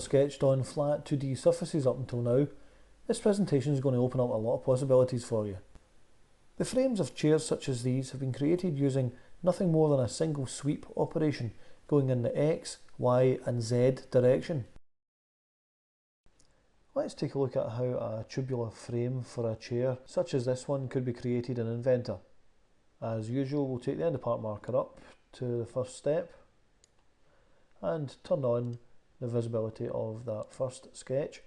sketched on flat 2D surfaces up until now, this presentation is going to open up a lot of possibilities for you. The frames of chairs such as these have been created using nothing more than a single sweep operation going in the X, Y and Z direction. Let's take a look at how a tubular frame for a chair such as this one could be created in Inventor. As usual, we'll take the end part marker up to the first step and turn on the visibility of that first sketch,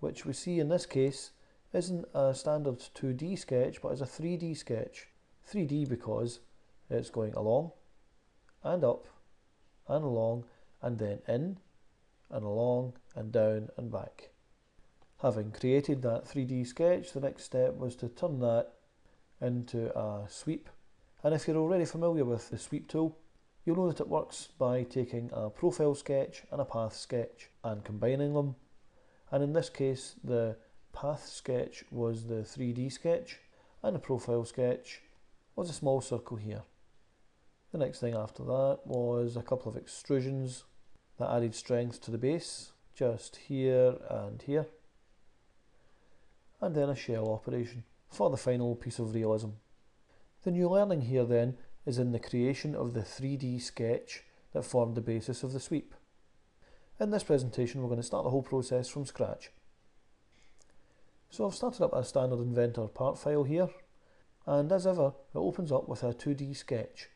which we see in this case isn't a standard 2D sketch but is a 3D sketch. 3D because it's going along and up and along and then in and along and down and back. Having created that 3D sketch, the next step was to turn that into a sweep. And if you're already familiar with the sweep tool, you'll know that it works by taking a profile sketch and a path sketch and combining them. And in this case, the path sketch was the 3D sketch and the profile sketch was a small circle here. The next thing after that was a couple of extrusions that added strength to the base, just here and here. And then a shell operation for the final piece of realism. The new learning here then is in the creation of the 3D sketch that formed the basis of the sweep. In this presentation we're going to start the whole process from scratch. So I've started up a standard Inventor part file here, and as ever it opens up with a 2D sketch.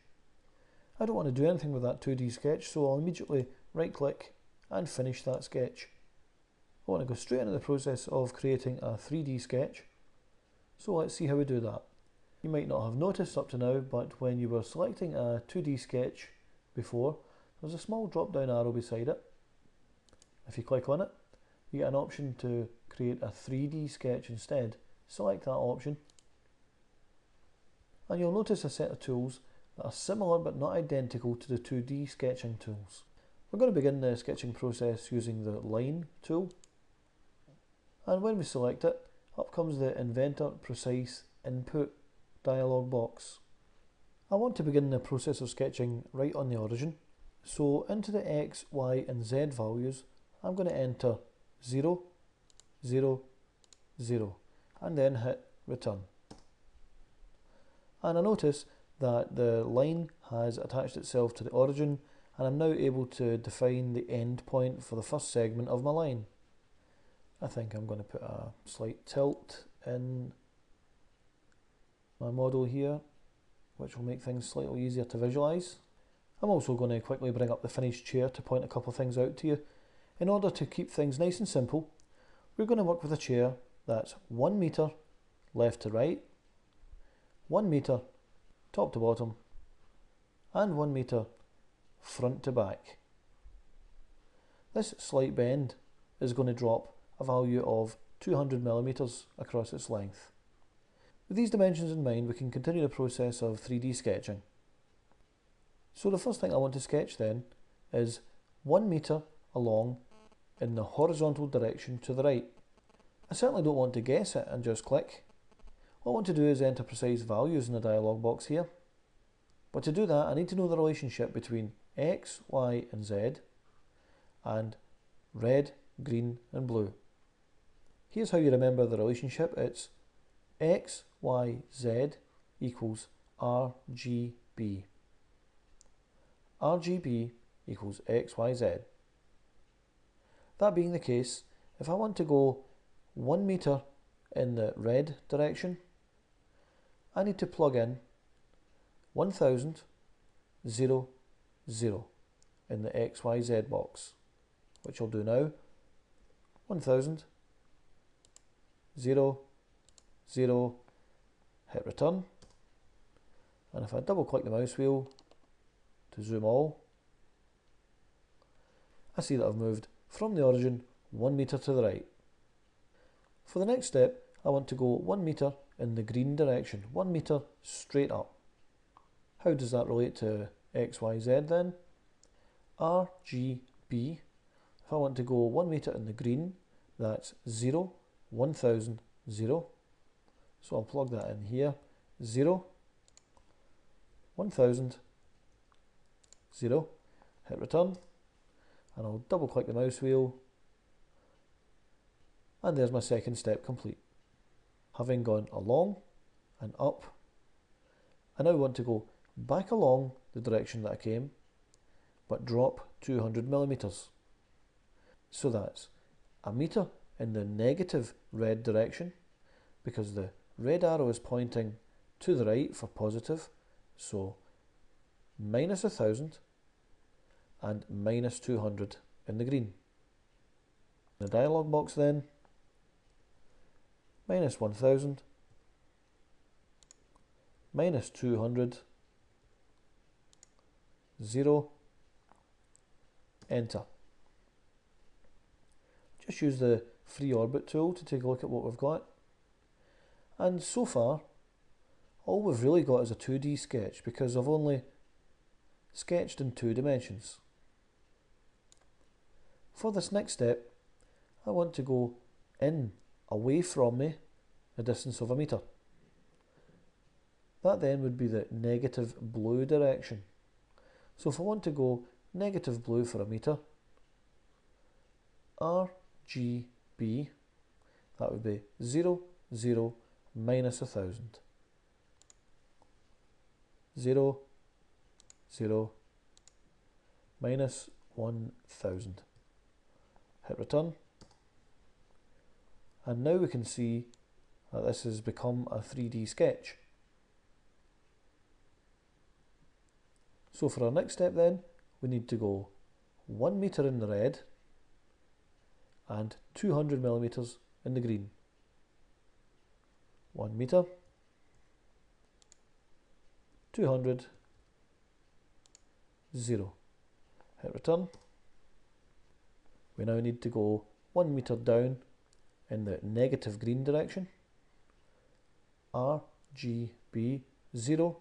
I don't want to do anything with that 2D sketch, so I'll immediately right click and finish that sketch. I want to go straight into the process of creating a 3D sketch, so let's see how we do that. You might not have noticed up to now, but when you were selecting a 2D sketch before, there's a small drop down arrow beside it. If you click on it, you get an option to create a 3D sketch instead. Select that option and you'll notice a set of tools that are similar but not identical to the 2D sketching tools. We're going to begin the sketching process using the line tool, and when we select it, up comes the Inventor Precise Input dialog box. I want to begin the process of sketching right on the origin, so into the X, Y and Z values I'm going to enter 0, 0, 0 and then hit return. And I notice that the line has attached itself to the origin, and I'm now able to define the end point for the first segment of my line. I think I'm going to put a slight tilt in my model here, which will make things slightly easier to visualise. I'm also going to quickly bring up the finished chair to point a couple of things out to you. In order to keep things nice and simple, we're going to work with a chair that's 1 metre left to right, 1 metre top to bottom, and 1 metre front to back. This slight bend is going to drop a value of 200 millimeters across its length. With these dimensions in mind, we can continue the process of 3D sketching. So the first thing I want to sketch then is 1 metre along in the horizontal direction to the right. I certainly don't want to guess it and just click. What I want to do is enter precise values in the dialog box here. But to do that, I need to know the relationship between X, Y and Z and red, green and blue. Here's how you remember the relationship. It's X, Y, Z equals RGB. RGB equals X, Y, Z. That being the case, if I want to go 1 metre in the red direction, I need to plug in 1000, 0, 0 in the XYZ box, which I'll do now. 1000, 0, 0, hit return, and if I double click the mouse wheel to zoom all, I see that I've moved from the origin 1 metre to the right. For the next step, I want to go 1 metre in the green direction, 1 metre straight up. How does that relate to XYZ then? RGB, if I want to go 1 metre in the green, that's 0, 1000, 0. So I'll plug that in here, 0, 1000, 0, hit return, and I'll double click the mouse wheel And there's my second step complete. Having gone along and up, I now want to go back along the direction that I came, but drop 200 millimeters. So that's a meter in the negative red direction, because the red arrow is pointing to the right for positive, so minus 1000 and minus 200 in the green. The dialog box then, minus 1000, minus 200, 0, enter. Just use the free orbit tool to take a look at what we've got. And so far, all we've really got is a 2D sketch, because I've only sketched in 2 dimensions. For this next step, I want to go in, away from me, a distance of a meter. That then would be the negative blue direction. So if I want to go negative blue for a meter, RGB, that would be 0, 0, minus 1000. 0, 0, minus 1000. Hit return. And now we can see that this has become a 3D sketch. So for our next step then, we need to go 1 meter in the red and 200 millimeters in the green. 1 meter, 200, 0. Hit return. We now need to go 1 meter down in the negative green direction. RGB 0,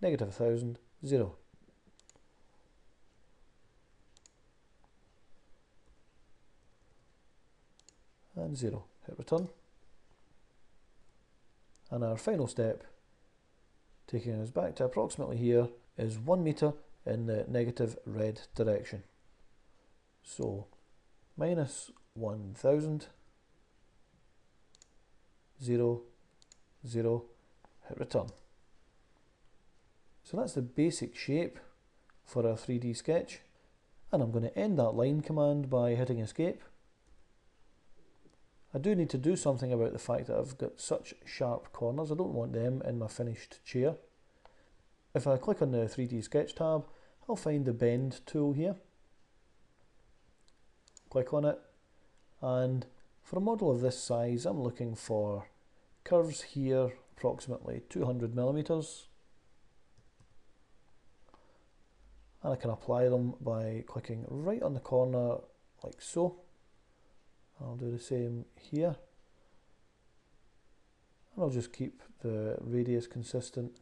negative 1000, 0. And 0. Hit return. And our final step, taking us back to approximately here, is 1 meter in the negative red direction. So minus 1000, 0, 0, hit return. So that's the basic shape for our 3D sketch, and I'm going to end that line command by hitting escape. I do need to do something about the fact that I've got such sharp corners. I don't want them in my finished chair. If I click on the 3D sketch tab, I'll find the bend tool here. Click on it, and for a model of this size I'm looking for curves here approximately 200 millimeters, and I can apply them by clicking right on the corner like so. I'll do the same here, and I'll just keep the radius consistent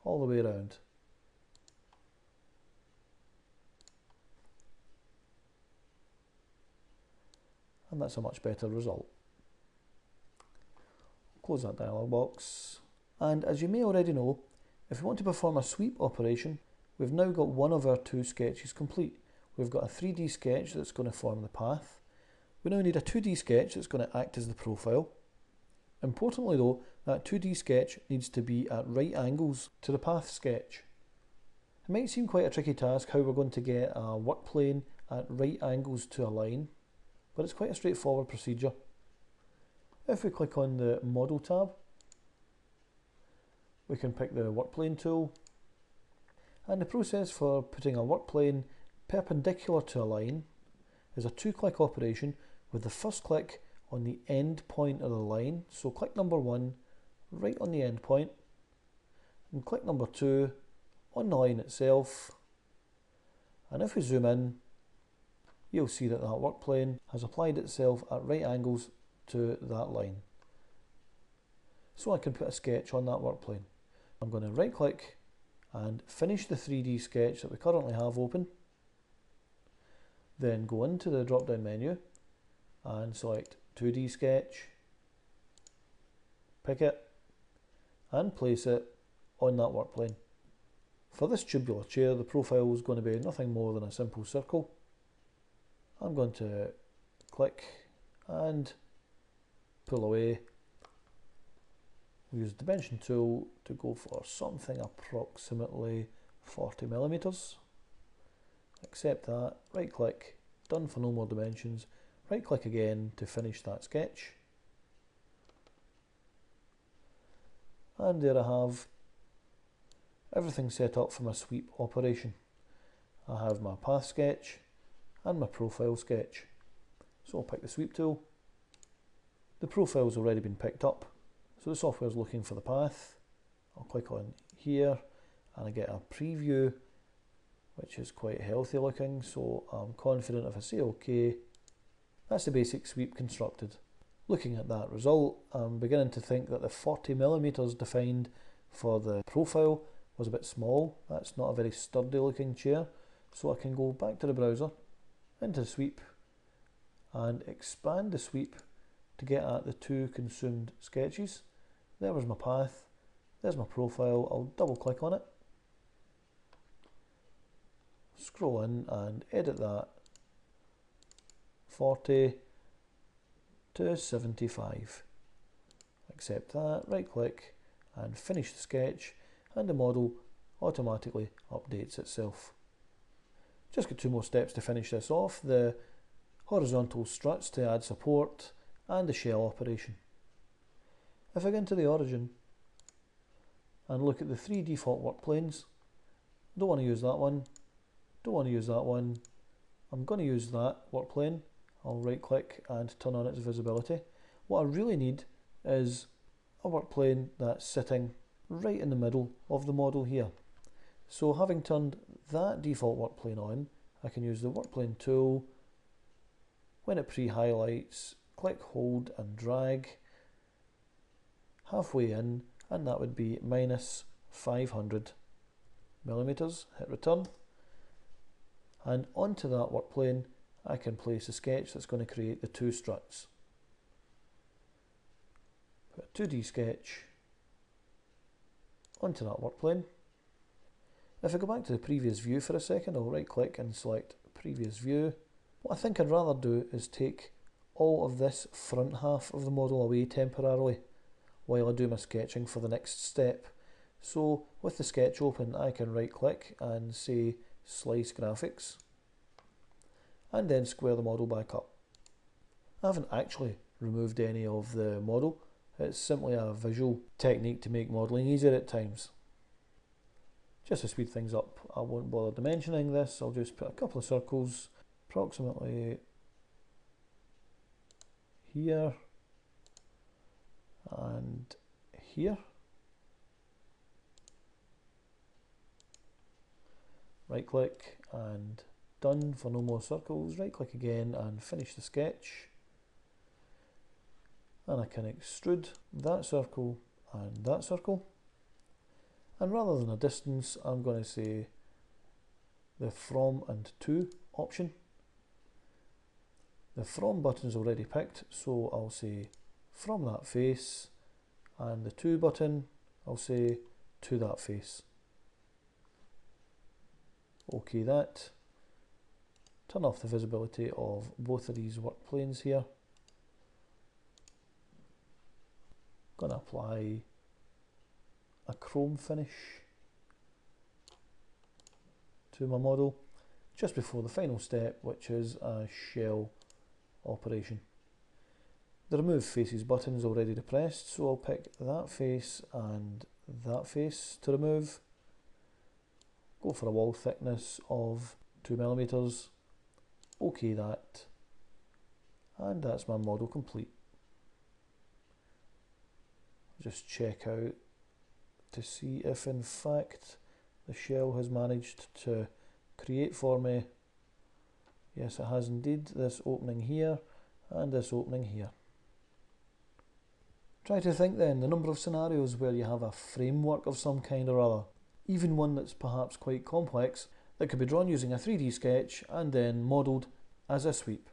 all the way around. And that's a much better result. Close that dialog box. And as you may already know, if we want to perform a sweep operation, we've now got one of our 2 sketches complete. We've got a 3D sketch that's going to form the path. We now need a 2D sketch that's going to act as the profile. Importantly though, that 2D sketch needs to be at right angles to the path sketch. It might seem quite a tricky task how we're going to get a work plane at right angles to a line, but it's quite a straightforward procedure. If we click on the Model tab, we can pick the work plane tool, and the process for putting a work plane perpendicular to a line is a 2-click operation with the first click on the end point of the line. So click number 1 right on the end point, and click number 2 on the line itself, and if we zoom in, you'll see that that work plane has applied itself at right angles to that line. So I can put a sketch on that work plane. I'm going to right click and finish the 3D sketch that we currently have open. Then go into the drop down menu and select 2D sketch, pick it and place it on that work plane. For this tubular chair, the profile is going to be nothing more than a simple circle. I'm going to click and pull away. We use the dimension tool to go for something approximately 40 millimeters. Accept that, right click, done for no more dimensions, right click again to finish that sketch. And there I have everything set up for my sweep operation. I have my path sketch and my profile sketch. So I'll pick the sweep tool. The profile's already been picked up, so the software's looking for the path. I'll click on here and I get a preview, which is quite healthy looking, so I'm confident if I say OK. That's the basic sweep constructed. Looking at that result, I'm beginning to think that the 40 millimeters defined for the profile was a bit small. That's not a very sturdy looking chair, so I can go back to the browser, into the sweep, and expand the sweep to get at the two consumed sketches. There was my path, there's my profile. I'll double click on it, scroll in and edit that 40 to 75. Accept that, right click and finish the sketch, and the model automatically updates itself. Just got two more steps to finish this off: the horizontal struts to add support and the shell operation. If I go into the origin and look at the three default work planes, don't want to use that one, don't want to use that one, I'm going to use that work plane. I'll right click and turn on its visibility. What I really need is a work plane that's sitting right in the middle of the model here. So having turned that default work plane on, I can use the work plane tool. When it pre-highlights, click, hold and drag halfway in, and that would be minus 500 millimeters. Hit return, and onto that work plane I can place a sketch that's going to create the two struts. Put a 2D sketch onto that work plane. If I go back to the previous view for a second, I'll right click and select previous view. What I think I'd rather do is take all of this front half of the model away temporarily while I do my sketching for the next step. So with the sketch open, I can right click and say slice graphics, and then square the model back up. I haven't actually removed any of the model. It's simply a visual technique to make modelling easier at times. Just to speed things up, I won't bother dimensioning this. I'll just put a couple of circles approximately here and here. Right click and done for no more circles. Right click again and finish the sketch. And I can extrude that circle and that circle. And rather than a distance, I'm going to say the from and to option. The from button is already picked, so I'll say from that face, and the to button, I'll say to that face. OK that. Turn off the visibility of both of these work planes here. Going to apply a chrome finish to my model just before the final step, which is a shell operation. The remove faces button is already depressed, so I'll pick that face and that face to remove. Go for a wall thickness of 2 millimeters. OK that, and that's my model complete. Just check out to see if in fact the shell has managed to create for me. Yes, it has indeed. This opening here and this opening here. Try to think then the number of scenarios where you have a framework of some kind or other, even one that's perhaps quite complex, that could be drawn using a 3D sketch and then modelled as a sweep.